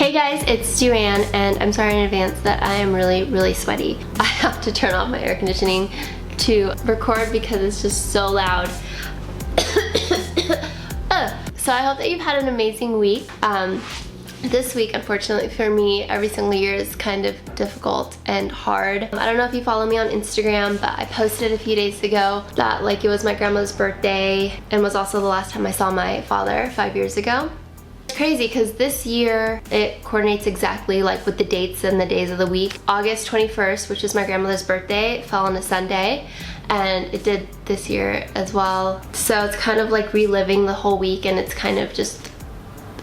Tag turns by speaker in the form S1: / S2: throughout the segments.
S1: Hey guys, it's Duan, and I'm sorry in advance that I am really sweaty. I have to turn off my air conditioning to record because it's just so loud. So I hope that you've had an amazing week. This week, unfortunately for me, every single year is kind of difficult and hard. I don't know if you follow me on Instagram, but I posted a few days ago that it was my grandma's birthday and was also the last time I saw my father 5 years ago. It's crazy because this year it coordinates exactly with the dates and the days of the week. August 21st, which is my grandmother's birthday, fell on a Sunday, and it did this year as well. So it's kind of like reliving the whole week, and it's kind of just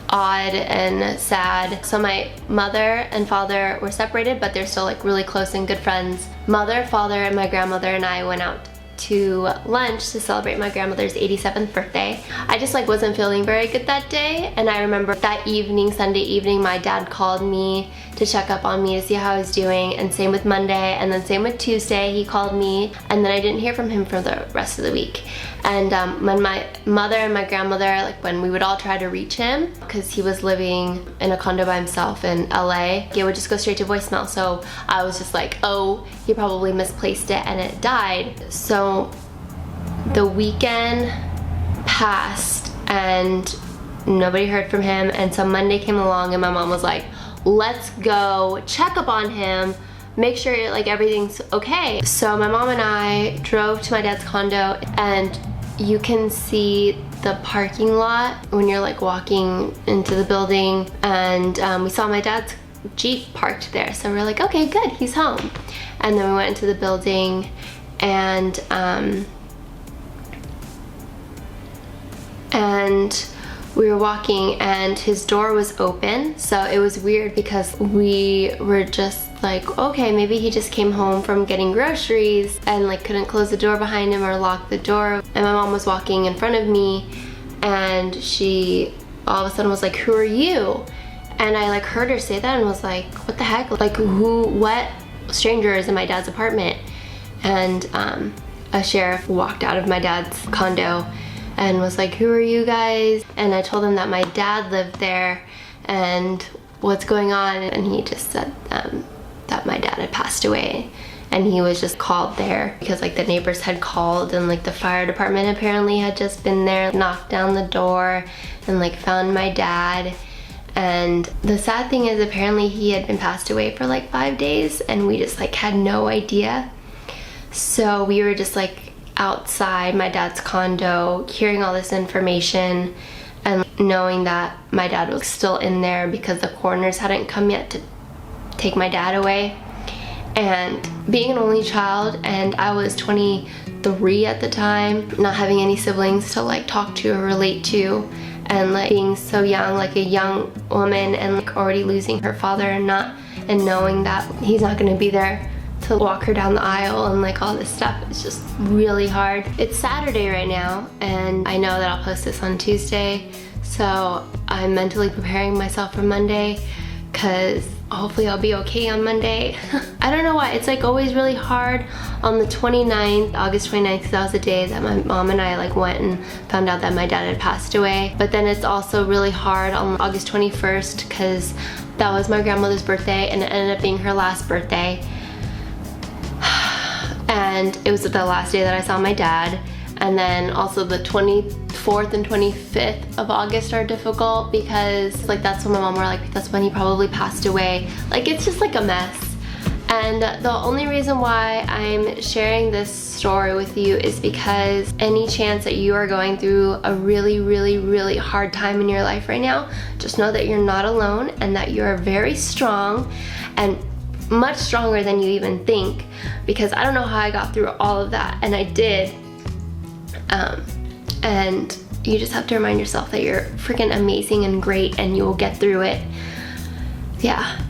S1: odd and sad. So my mother and father were separated, but they're still really close and good friends. Mother, father, and my grandmother and I went out to lunch to celebrate my grandmother's 87th birthday. I just wasn't feeling very good that day, and I remember that evening, Sunday evening, my dad called me to check up on me to see how I was doing, and same with Monday, and then same with Tuesday, he called me, and then I didn't hear from him for the rest of the week. And when my mother and my grandmother, when we would all try to reach him, because he was living in a condo by himself in LA, it would just go straight to voicemail. So I was just oh, he probably misplaced it and it died. So the weekend passed and nobody heard from him, and so Monday came along and my mom was like, let's go check up on him, make sure everything's okay. So my mom and I drove to my dad's condo, and you can see the parking lot when you're walking into the building, and we saw my dad's Jeep parked there. So we're okay, good, he's home. And then we went into the building, and we were walking and his door was open. So it was weird because we were just okay, maybe he just came home from getting groceries and couldn't close the door behind him or lock the door. And my mom was walking in front of me, and she all of a sudden was who are you? And I heard her say that and was what the heck? What stranger is in my dad's apartment? And a sheriff walked out of my dad's condo and was who are you guys? And I told him that my dad lived there and what's going on, and he just said that my dad had passed away, and he was just called there because the neighbors had called, and the fire department apparently had just been there, knocked down the door, and found my dad. And the sad thing is, apparently he had been passed away for 5 days, and we just had no idea. So we were just outside my dad's condo hearing all this information and knowing that my dad was still in there because the coroners hadn't come yet to take my dad away. And being an only child, and I was 23 at the time, not having any siblings to talk to or relate to, and being so young, a young woman, and already losing her father, and knowing that he's not gonna be there to walk her down the aisle, and all this stuff is just really hard. It's Saturday right now, and I know that I'll post this on Tuesday, so I'm mentally preparing myself for Monday, because hopefully I'll be okay on Monday. I don't know why, it's always really hard on the 29th, August 29th, because that was the day that my mom and I went and found out that my dad had passed away. But then it's also really hard on August 21st because that was my grandmother's birthday, and it ended up being her last birthday. And it was the last day that I saw my dad. And then also the 24th and 25th of August are difficult because that's when my mom were that's when he probably passed away. It's just a mess. And the only reason why I'm sharing this story with you is because any chance that you are going through a really hard time in your life right now, just know that you're not alone, and that you're very strong, and much stronger than you even think, because I don't know how I got through all of that, and I did. And you just have to remind yourself that you're freaking amazing and great, and you will get through it. Yeah.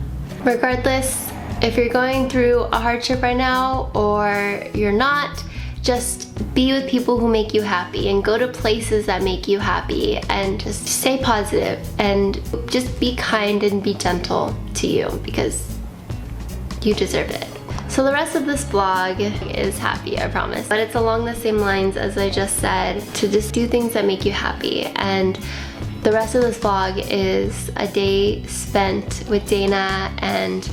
S1: Regardless, if you're going through a hardship right now or you're not, just be with people who make you happy, and go to places that make you happy, and just stay positive, and just be kind and be gentle to you, because you deserve it. So the rest of this vlog is happy, I promise. But it's along the same lines as I just said, to just do things that make you happy. And The rest of this vlog is a day spent with Dayna and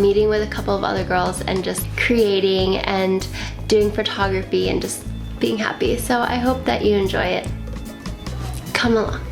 S1: meeting with a couple of other girls and just creating and doing photography and just being happy. So I hope that you enjoy it. Come along.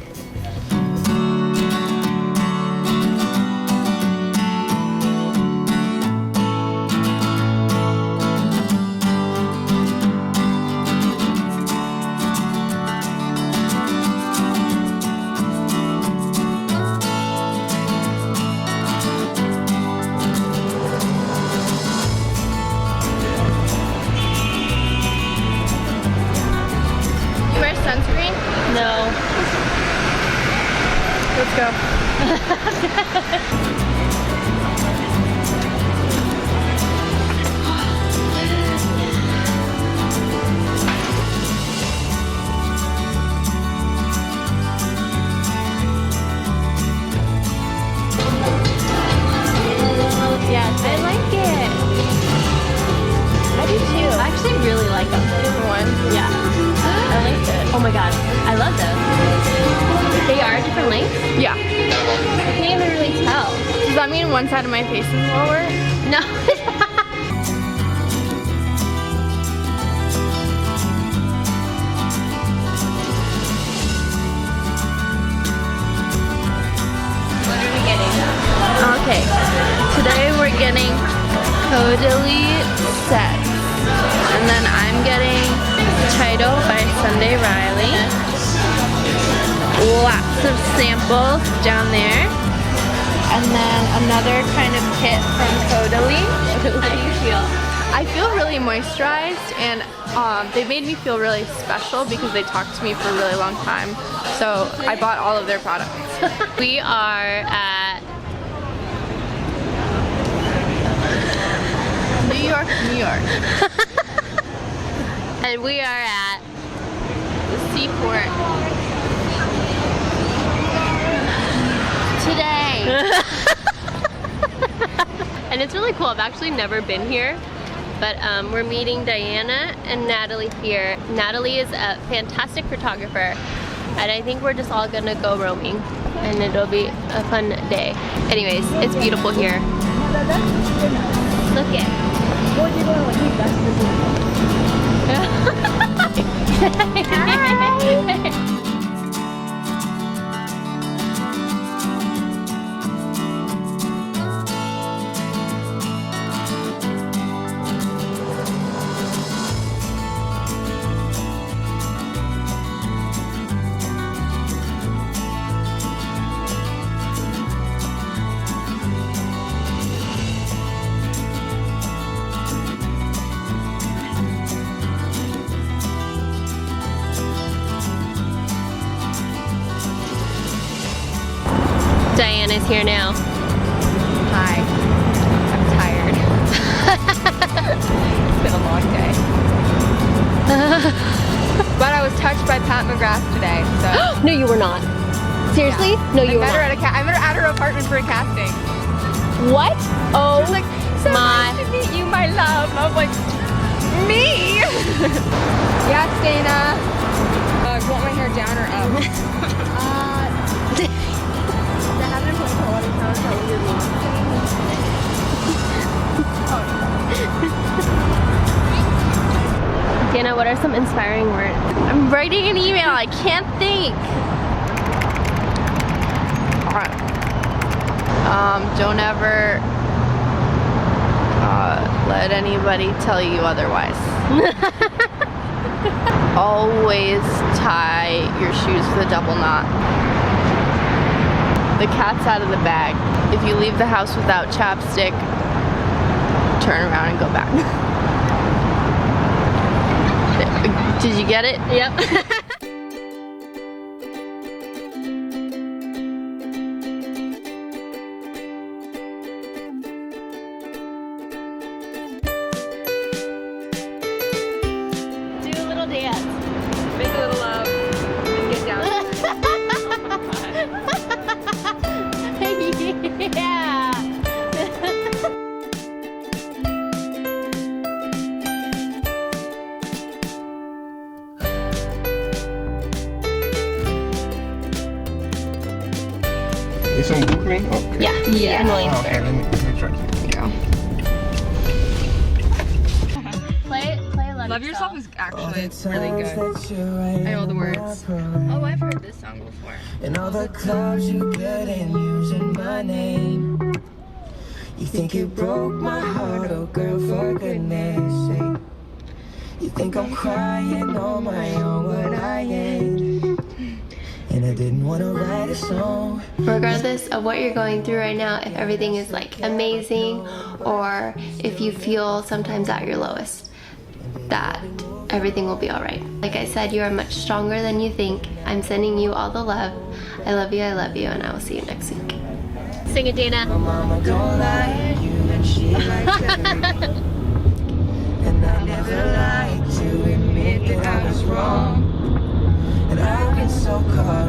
S2: Sunscreen?
S1: No.
S2: Let's go.
S1: Yes, I like it. I do too. I actually really like them.
S2: Different one.
S1: Yeah. I like it. Oh my god. I love those. They are different lengths?
S2: Yeah.
S1: I can't even really tell.
S2: Does that mean one side of my face is lower?
S1: No. What are we getting?
S2: Okay. Today we're getting Totally Set. And then I'm getting Title by Sunday Riley. Lots of samples down there. And then another kind of kit from Totally.
S1: How do you feel?
S2: I feel really moisturized, and they made me feel really special because they talked to me for a really long time. So I bought all of their products.
S1: We are at
S2: New York, New York.
S1: and we are at
S2: The seaport.
S1: today. And it's really cool. I've actually never been here, but we're meeting Diana and Natalie here. Natalie is a fantastic photographer, and I think we're just all gonna go roaming, and it'll be a fun day. Anyways, it's beautiful here. Look it. Diana's here now.
S2: Hi. I'm tired. It's been a long day. But I was touched by Pat McGrath today, so.
S1: No, you were not. Seriously?
S2: Yeah.
S1: No, you were
S2: I met her
S1: not.
S2: at I met her at her apartment for a casting.
S1: What? Oh,
S2: She was like, so
S1: my.
S2: nice to meet you, my love. And I was like, me? Yes, Dayna. You want my hair down or up?
S1: Dana, what are some inspiring words?
S2: I'm writing an email. I can't think. Don't ever let anybody tell you otherwise. Always tie your shoes with a double knot. The cat's out of the bag. If you leave the house without chapstick, turn around and go back. Did you get it?
S1: Yep. Do a little dance.
S2: Make a little love and get down.
S1: Yeah.
S3: It's on Brooklyn? Okay.
S1: Yeah, in
S3: Oh,
S1: Williamsburg.
S3: okay, let me try.
S2: Go.
S1: Play
S2: Love Yourself is actually really good. I know the words.
S1: Oh, I've heard this song before.
S4: And all the clubs you get in using my name. You think you broke my heart, oh girl, for goodness sake. You think I'm crying on my own, but I ain't. And I didn't want to write a song.
S1: Regardless of what you're going through right now, if everything is like amazing, or if you feel sometimes at your lowest, that everything will be all right. Like I said, you are much stronger than you think. I'm sending you all the love. I love you, and I will see you next week. Sing it, Dayna.
S4: My mama don't lie, you and she likes everything. And I never lied to admit that I was wrong. And I've been so caught